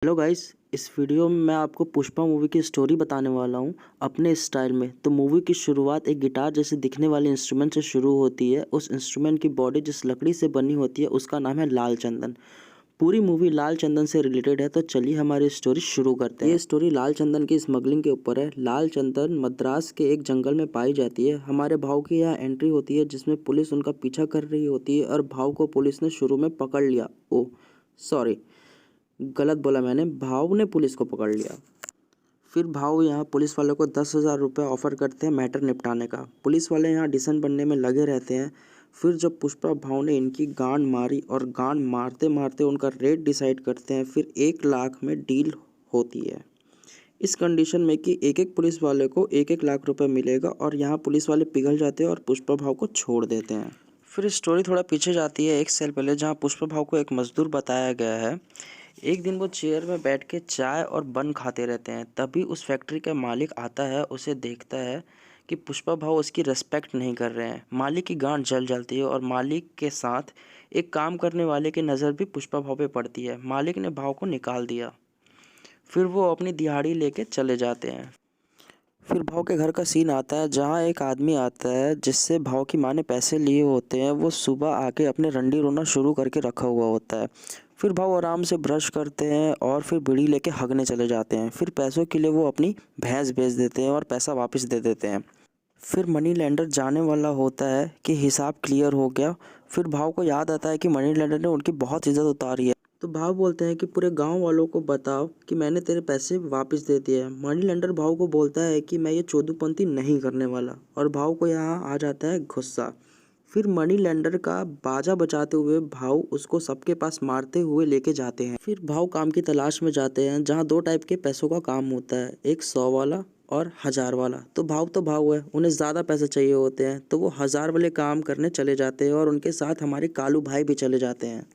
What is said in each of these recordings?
Hello guys, इस video में मैं आपको पुष्पा मूवी की स्टोरी बताने वाला हूँ अपने स्टाइल में। तो मूवी की शुरुआत एक गिटार जैसे दिखने वाले इंस्ट्रूमेंट से शुरू होती है। उस इंस्ट्रूमेंट की बॉडी जिस लकड़ी से बनी होती है उसका नाम है लाल चंदन। पूरी मूवी लाल चंदन से रिलेटेड है। तो चलिए हमारी स्टोरी शुरू करते हैं। ये स्टोरी लाल चंदन की स्मगलिंग के ऊपर है। लाल चंदन मद्रास के एक जंगल में पाई जाती है। हमारे भाव की यहाँ एंट्री होती है जिसमें पुलिस उनका पीछा कर रही होती है और भाव को पुलिस ने शुरू में पकड़ लिया। ओह सॉरी, गलत बोला मैंने, भाव ने पुलिस को पकड़ लिया। फिर भाव यहाँ पुलिस वालों को 10,000 रुपये ऑफर करते हैं मैटर निपटाने का। पुलिस वाले यहाँ डिसीजन बनने में लगे रहते हैं। फिर जब पुष्पा भाव ने इनकी गांड मारी और गांड मारते मारते उनका रेट डिसाइड करते हैं, फिर 1 लाख में डील होती है। इस कंडीशन में कि एक एक पुलिस वाले को 1-1 लाख रुपए मिलेगा और यहाँ पुलिस वाले पिघल जाते हैं और पुष्पा भाव को छोड़ देते हैं। फिर स्टोरी थोड़ा पीछे जाती है 1 साल पहले, जहाँ पुष्पा भाव को एक मजदूर बताया गया है। एक दिन वो चेयर में बैठ के चाय और बन खाते रहते हैं। तभी उस फैक्ट्री का मालिक आता है, उसे देखता है कि पुष्पा भाव उसकी रिस्पेक्ट नहीं कर रहे हैं। मालिक की गांड जल जाती है और मालिक के साथ एक काम करने वाले की नज़र भी पुष्पा भाव पे पड़ती है। मालिक ने भाव को निकाल दिया। फिर वो अपनी दिहाड़ी लेके चले जाते हैं। फिर भाव के घर का सीन आता है, जहाँ एक आदमी आता है जिससे भाव की माँ ने पैसे लिए होते हैं। वो सुबह आके अपने रंडी रोना शुरू करके रखा हुआ होता है। फिर भाव आराम से ब्रश करते हैं और फिर बीड़ी लेके हगने चले जाते हैं। फिर पैसों के लिए वो अपनी भैंस बेच देते हैं और पैसा वापस दे देते हैं। फिर मनी लेंडर जाने वाला होता है कि हिसाब क्लियर हो गया। फिर भाव को याद आता है कि मनी लेंडर ने उनकी बहुत इज्जत उतारी है। तो भाव बोलते हैं कि पूरे गांव वालों को बताओ कि मैंने तेरे पैसे वापस दे दिए हैं। मनी लेंडर भाव को बोलता है कि मैं ये चोदूपंथी नहीं करने वाला, और भाव को यहाँ आ जाता है गुस्सा। फिर मनी लेंडर का बाजा बजाते हुए भाव उसको सबके पास मारते हुए लेके जाते हैं। फिर भाव काम की तलाश में जाते हैं, जहाँ 2 टाइप के पैसों का काम होता है, एक 100 वाला और 1000 वाला। तो भाव है, उन्हें ज़्यादा पैसे चाहिए होते हैं, तो वो 1000 वाले काम करने चले जाते हैं और उनके साथ हमारे कालू भाई भी चले जाते हैं।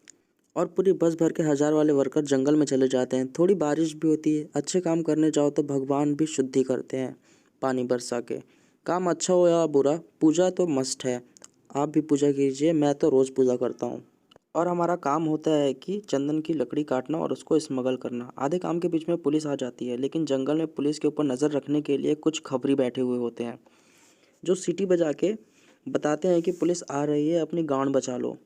और पूरी बस भर के 1000 वाले वर्कर जंगल में चले जाते हैं। थोड़ी बारिश भी होती है। अच्छे काम करने जाओ तो भगवान भी शुद्धि करते हैं पानी बरसा के। काम अच्छा हो या बुरा, पूजा तो मस्ट है। आप भी पूजा कीजिए, मैं तो रोज़ पूजा करता हूँ। और हमारा काम होता है कि चंदन की लकड़ी काटना और उसको स्मगल करना। आधे काम के बीच में पुलिस आ जाती है, लेकिन जंगल में पुलिस के ऊपर नज़र रखने के लिए कुछ खबरी बैठे हुए होते हैं, जो सीटी बजा के बताते हैं कि पुलिस आ रही है, अपनी गांड बचा लो।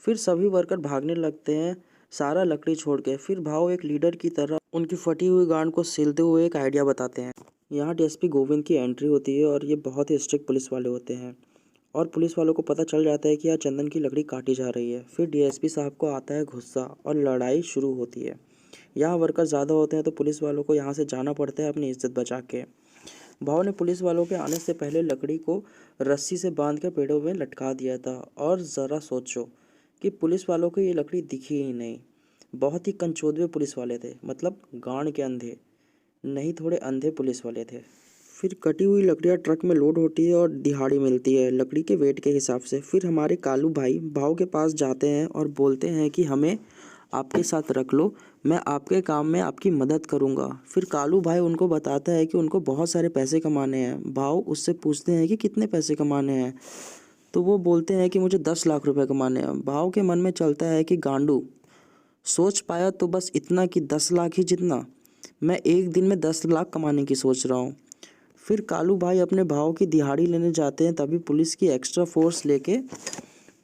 फिर सभी वर्कर भागने लगते हैं, सारा लकड़ी छोड़ के। फिर भाव एक लीडर की तरह उनकी फटी हुई गांड को सीलते हुए एक आइडिया बताते हैं। यहाँ डीएसपी गोविंद की एंट्री होती है और ये बहुत ही स्ट्रिक्ट पुलिस वाले होते हैं। और पुलिस वालों को पता चल जाता है कि यहाँ चंदन की लकड़ी काटी जा रही है। फिर डीएसपी साहब को आता है गुस्सा और लड़ाई शुरू होती है। यहाँ वर्कर ज़्यादा होते हैं तो पुलिस वालों को यहाँ से जाना पड़ता है अपनी इज्जत बचा के। भाव ने पुलिस वालों के आने से पहले लकड़ी को रस्सी से बांध कर पेड़ों में लटका दिया था। और ज़रा सोचो कि पुलिस वालों को ये लकड़ी दिखी ही नहीं। बहुत ही कंचोदवे पुलिस वाले थे, मतलब गांड के अंधे नहीं, थोड़े अंधे पुलिस वाले थे। फिर कटी हुई लकड़ियाँ ट्रक में लोड होती है और दिहाड़ी मिलती है लकड़ी के वेट के हिसाब से। फिर हमारे कालू भाई भाव के पास जाते हैं और बोलते हैं कि हमें आपके साथ रख लो, मैं आपके काम में आपकी मदद करूंगा। फिर कालू भाई उनको बताता है कि उनको बहुत सारे पैसे कमाने हैं। भाव उससे पूछते हैं कि कितने पैसे कमाने हैं, तो वो बोलते हैं कि मुझे 10 लाख रुपए कमाने हैं। भाव के मन में चलता है कि गांडू सोच पाया तो बस इतना कि 10 लाख ही जितना, मैं एक दिन में 10 लाख कमाने की सोच रहा हूँ। फिर कालू भाई अपने भाव की दिहाड़ी लेने जाते हैं, तभी पुलिस की एक्स्ट्रा फोर्स लेके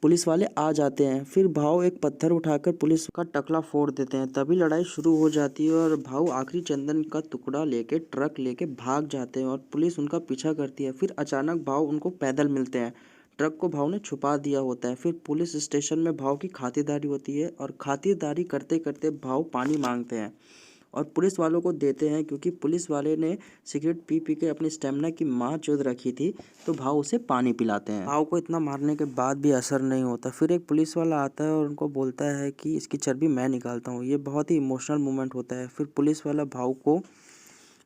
पुलिस वाले आ जाते हैं। फिर भाव एक पत्थर उठाकर पुलिस का टकला फोड़ देते हैं। तभी लड़ाई शुरू हो जाती है और भाव आखिरी चंदन का टुकड़ा लेके ट्रक लेके भाग जाते हैं और पुलिस उनका पीछा करती है। फिर अचानक भाव उनको पैदल मिलते हैं। ट्रक को भाव ने छुपा दिया होता है। फिर पुलिस स्टेशन में भाव की खातिरदारी होती है और खातिरदारी करते करते भाव पानी मांगते हैं और पुलिस वालों को देते हैं, क्योंकि पुलिस वाले ने सिगरेट पी पी के अपनी स्टेमिना की माँ चोद रखी थी, तो भाव उसे पानी पिलाते हैं। भाव को इतना मारने के बाद भी असर नहीं होता। फिर एक पुलिस वाला आता है और उनको बोलता है कि इसकी चर्बी मैं निकालता हूँ। ये बहुत ही इमोशनल मोमेंट होता है। फिर पुलिस वाला भाव को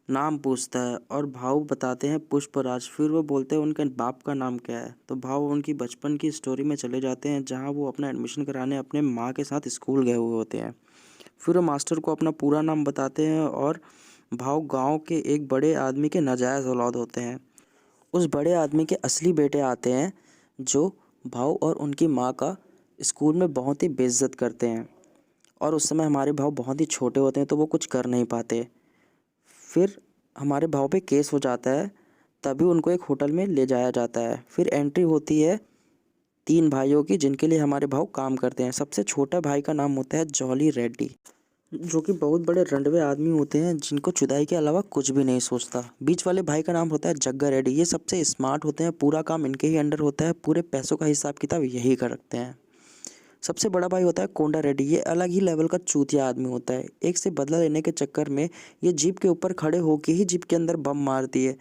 नाम पूछता है और भाव बताते हैं पुष्पराज। फिर वो बोलते हैं उनके बाप का नाम क्या है, तो भाव उनकी बचपन की स्टोरी में चले जाते हैं, जहाँ वो अपना एडमिशन कराने अपने माँ के साथ स्कूल गए हुए होते हैं। फिर वो मास्टर को अपना पूरा नाम बताते हैं और भाव गांव के एक बड़े आदमी के नाजायज़ औलाद होते हैं। उस बड़े आदमी के असली बेटे आते हैं, जो भाव और उनकी माँ का स्कूल में बहुत ही बेइज्जत करते हैं और उस समय हमारे भाव बहुत ही छोटे होते हैं तो वो कुछ कर नहीं पाते। फिर हमारे भाव पे केस हो जाता है, तभी उनको एक होटल में ले जाया जाता है। फिर एंट्री होती है 3 भाइयों की जिनके लिए हमारे भाव काम करते हैं। सबसे छोटा भाई का नाम होता है जॉली रेड्डी, जो कि बहुत बड़े रंडवे आदमी होते हैं जिनको जुदाई के अलावा कुछ भी नहीं सोचता। बीच वाले भाई का नाम होता है जग्गा रेड्डी, ये सबसे स्मार्ट होते हैं, पूरा काम इनके ही अंडर होता है, पूरे पैसों का हिसाब किताब यही कर रखते हैं। सबसे बड़ा भाई होता है कोंडा रेड्डी, ये अलग ही लेवल का चूतिया आदमी होता है। एक से बदला लेने के चक्कर में ये जीप के ऊपर खड़े होके ही जीप के अंदर बम मार दिए।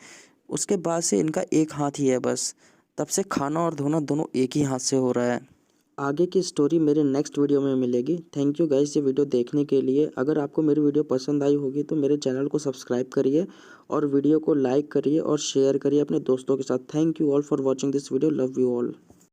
उसके बाद से इनका एक हाथ ही है बस, तब से खाना और धोना दोनों एक ही हाथ से हो रहा है। आगे की स्टोरी मेरे नेक्स्ट वीडियो में मिलेगी। थैंक यू गाइस ये वीडियो देखने के लिए। अगर आपको मेरी वीडियो पसंद आई होगी तो मेरे चैनल को सब्सक्राइब करिए और वीडियो को लाइक करिए और शेयर करिए अपने दोस्तों के साथ। Thank you all for watching this video. Love you all.